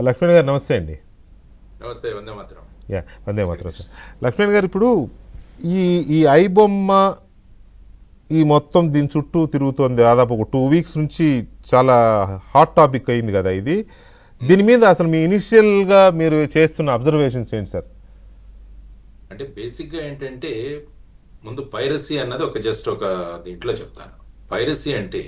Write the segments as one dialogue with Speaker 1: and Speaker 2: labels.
Speaker 1: లక్ష్మణ్ గారు నమస్తే అండి.
Speaker 2: నమస్తే. వందే మాతరం.
Speaker 1: వందే మాతరం సార్. లక్ష్మణ్ గారు, ఇప్పుడు ఈ ఈ ఐబొమ్మ ఈ మొత్తం దీని చుట్టూ తిరుగుతోంది. దాదాపు ఒక 2 వీక్స్ నుంచి చాలా హాట్ టాపిక్ అయింది కదా ఇది. దీని మీద అసలు మీ ఇనిషియల్గా మీరు చేస్తున్న అబ్జర్వేషన్స్ ఏంటి సార్?
Speaker 2: అంటే బేసిక్గా ఏంటంటే, ముందు పైరసీ అన్నది జస్ట్ ఒక దీంట్లో చెప్తాను. పైరసీ అంటే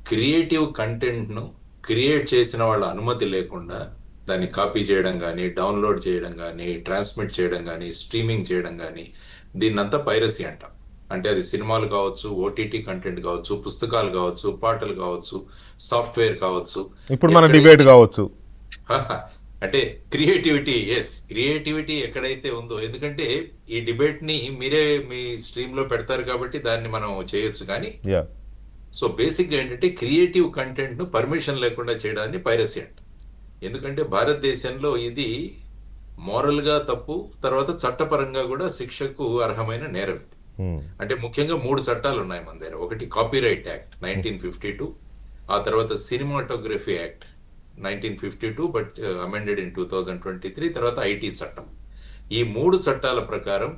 Speaker 2: క్రియేటివ్ కంటెంట్ను క్రియేట్ చేసిన వాళ్ళ అనుమతి లేకుండా దాన్ని కాపీ చేయడం కానీ, డౌన్లోడ్ చేయడం కానీ, ట్రాన్స్మిట్ చేయడం కానీ, స్ట్రీమింగ్ చేయడం కానీ, దీన్నంతా పైరసీ అంటాం. అంటే అది సినిమాలు కావచ్చు, ఓటీటీ కంటెంట్ కావచ్చు, పుస్తకాలు కావచ్చు, పాటలు కావచ్చు, సాఫ్ట్వేర్ కావచ్చు,
Speaker 1: ఇప్పుడు మన డిబేట్ కావచ్చు.
Speaker 2: అంటే క్రియేటివిటీ ఎక్కడైతే ఉందో, ఎందుకంటే ఈ డిబేట్ ని మీరే మీ స్ట్రీమ్ లో పెడతారు కాబట్టి దాన్ని మనం చేయొచ్చు. కానీ సో బేసిక్ గా ఏంటంటే, క్రియేటివ్ కంటెంట్ ను పర్మిషన్ లేకుండా చేయడాన్ని పైరసీ అంట. ఎందుకంటే భారతదేశంలో ఇది మోరల్ గా తప్పు, తర్వాత చట్టపరంగా కూడా శిక్షకు అర్హమైన నేరం. అంటే ముఖ్యంగా 3 చట్టాలు ఉన్నాయి మన దగ్గర. ఒకటి కాపీరైట్ యాక్ట్ 1952, ఆ తర్వాత cinematography act 1952 but amended in 2023, తర్వాత ఐటీ చట్టం. ఈ 3 చట్టాల ప్రకారం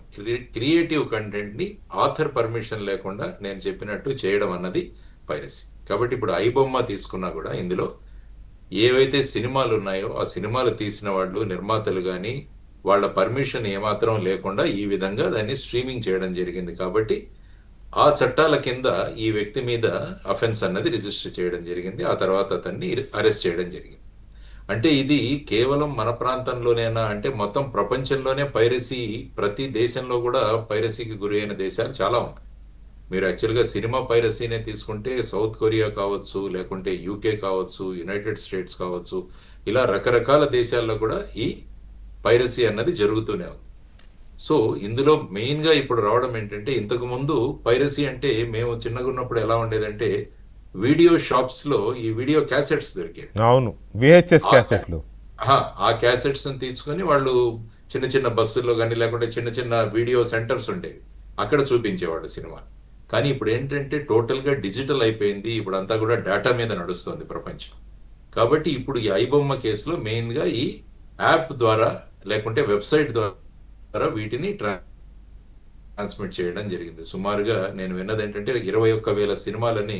Speaker 2: క్రియేటివ్ కంటెంట్ ని ఆథర్ పర్మిషన్ లేకుండా నేను చెప్పినట్టు చేయడం అన్నది పైరసీ. కాబట్టి ఇప్పుడు ఐబొమ్మ తీసుకున్నా కూడా ఇందులో ఏవైతే సినిమాలు ఉన్నాయో ఆ సినిమాలు తీసిన వాళ్ళు, నిర్మాతలు కానీ వాళ్ళ పర్మిషన్ ఏమాత్రం లేకుండా ఈ విధంగా దాన్ని స్ట్రీమింగ్ చేయడం జరిగింది. కాబట్టి ఆ చట్టాల కింద ఈ వ్యక్తి మీద అఫెన్స్ అన్నది రిజిస్టర్ చేయడం జరిగింది. ఆ తర్వాత అతన్ని అరెస్ట్ చేయడం జరిగింది. అంటే ఇది కేవలం మన ప్రాంతంలోనేనా అంటే, మొత్తం ప్రపంచంలోనే పైరసీ, ప్రతి దేశంలో కూడా పైరసీకి గురి అయిన దేశాలు చాలా ఉన్నాయి. మీరు యాక్చువల్గా సినిమా పైరసీనే తీసుకుంటే సౌత్ కొరియా కావచ్చు, లేకుంటే యూకే కావచ్చు, యునైటెడ్ స్టేట్స్ కావచ్చు, ఇలా రకరకాల దేశాల్లో కూడా ఈ పైరసీ అన్నది జరుగుతూనే ఉంది. సో ఇందులో మెయిన్గా ఇప్పుడు రావడం ఏంటంటే, ఇంతకు ముందు పైరసీ అంటే మేము చిన్నగా ఉన్నప్పుడు ఎలా ఉండేదంటే, వీడియో షాప్స్ లో ఈ వీడియో క్యాసెట్స్ దొరికేవి.
Speaker 1: అవును, విహెచ్ఎస్ క్యాసెట్లు.
Speaker 2: ఆ క్యాసెట్స్ తీసుకొని వాళ్ళు చిన్న చిన్న బస్సుల్లో కానీ, లేకుంటే చిన్న చిన్న వీడియో సెంటర్స్ ఉండేవి, అక్కడ చూపించేవాళ్ళు సినిమా. కానీ ఇప్పుడు ఏంటంటే టోటల్ గా డిజిటల్ అయిపోయింది. ఇప్పుడు అంతా కూడా డేటా మీద నడుస్తుంది ప్రపంచం. కాబట్టి ఇప్పుడు ఈ ఐబొమ్మ కేసులో మెయిన్ గా ఈ యాప్ ద్వారా లేకుంటే వెబ్సైట్ ద్వారా వీటిని ట్రాన్స్మిట్ చేయడం జరిగింది. సుమారుగా నేను విన్నది ఏంటంటే 21,000 సినిమాలని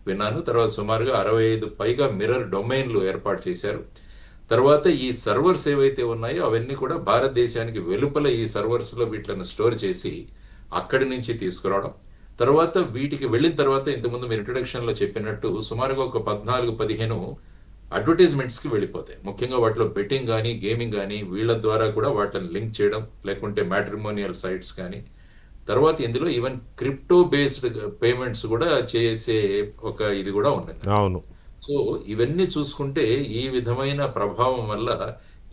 Speaker 2: విన్నాను. తర్వాత సుమారుగా 65 పైగా మిర్రర్ డొమైన్లు ఏర్పాటు చేశారు. తర్వాత ఈ సర్వర్స్ ఏవైతే ఉన్నాయో అవన్నీ కూడా భారతదేశానికి వెలుపల ఈ సర్వర్స్ లో వీటిని స్టోర్ చేసి అక్కడి నుంచి తీసుకురావడం. తర్వాత వీటికి వెళ్ళిన తర్వాత ఇంతకుముందు మీరు ఇంట్రొడక్షన్ లో చెప్పినట్టు సుమారుగా ఒక 14-15 అడ్వర్టైజ్మెంట్స్ కి వెళ్ళిపోతాయి. ముఖ్యంగా వాటిలో బెట్టింగ్ కానీ, గేమింగ్ కానీ, వీళ్ళ ద్వారా కూడా వాటిని లింక్ చేయడం, లేకుంటే మ్యాట్రిమోనియల్ సైట్స్ కానీ. తర్వాత ఇందులో ఈవెన్ క్రిప్టో బేస్డ్ పేమెంట్స్ కూడా చేసే ఇది కూడా ఉంది.
Speaker 1: అవును.
Speaker 2: సో ఇవన్నీ చూసుకుంటే ఈ విధమైన ప్రభావం వల్ల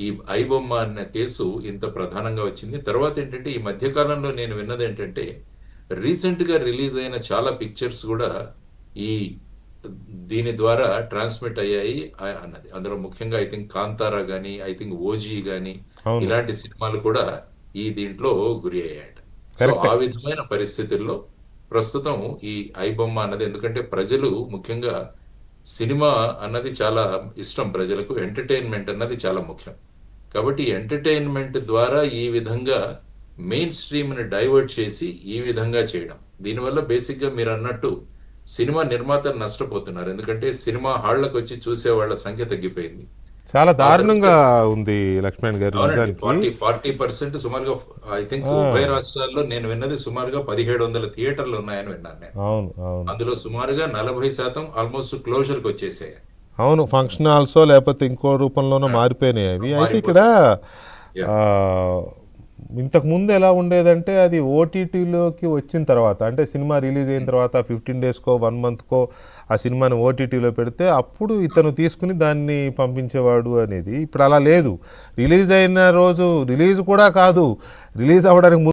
Speaker 2: ఈ ఐబొమ్మ అన్న కేసు ఇంత ప్రధానంగా వచ్చింది. తర్వాత ఏంటంటే, ఈ మధ్యకాలంలో నేను విన్నది ఏంటంటే, రీసెంట్ గా రిలీజ్ అయిన చాలా పిక్చర్స్ కూడా ఈ దీని ద్వారా ట్రాన్స్మిట్ అయ్యాయి అన్నది. అందులో ముఖ్యంగా ఐ థింక్ కాంతారా గానీ, ఐ థింక్ ఓజీ గానీ, ఇలాంటి సినిమాలు కూడా ఈ దీంట్లో గురి అయ్యాయి. సో ఆ విధమైన పరిస్థితుల్లో ప్రస్తుతం ఈ ఐబొమ్మ అన్నది, ఎందుకంటే ప్రజలు ముఖ్యంగా సినిమా అన్నది చాలా ఇష్టం, ప్రజలకు ఎంటర్టైన్మెంట్ అన్నది చాలా ముఖ్యం. కాబట్టి ఎంటర్టైన్మెంట్ ద్వారా ఈ విధంగా మెయిన్ స్ట్రీమ్ ని డైవర్ట్ చేసి ఈ విధంగా చేయడం, దీనివల్ల బేసిక్ గా మీరు అన్నట్టు సినిమా నిర్మాతలు నష్టపోతున్నారు. ఎందుకంటే సినిమా హాళ్లకు వచ్చి చూసే వాళ్ళ సంఖ్య తగ్గిపోయింది.
Speaker 1: చాలా దారుణంగా ఉంది లక్ష్మణ్ గారు.
Speaker 2: 40% సుమారుగా ఐ థింక్ ఉభయ రాష్ట్రాల్లో నేను విన్నది సుమారుగా 1700 థియేటర్లు ఉన్నాయని విన్నాను నేను.
Speaker 1: అవును,
Speaker 2: అందులో సుమారుగా 40% ఆల్మోస్ట్ క్లోజర్ కి వచ్చేసాయి.
Speaker 1: అవును, ఫంక్షన్ హాల్సో లేకపోతే ఇంకో రూపంలోనో మారిపోయినాయి అవి. అయితే ఇక్కడ ఇంతకు ముందు ఎలా ఉండేదంటే, అది ఓటీటీలోకి వచ్చిన తర్వాత, అంటే సినిమా రిలీజ్ అయిన తర్వాత 15 డేస్కో 1 మంత్కో ఆ సినిమాని ఓటీటీలో పెడితే అప్పుడు ఇతను తీసుకుని దాన్ని పంపించేవాడు అనేది. ఇప్పుడు అలా లేదు. రిలీజ్ అయిన రోజు, రిలీజ్ కూడా కాదు, రిలీజ్ అవ్వడానికి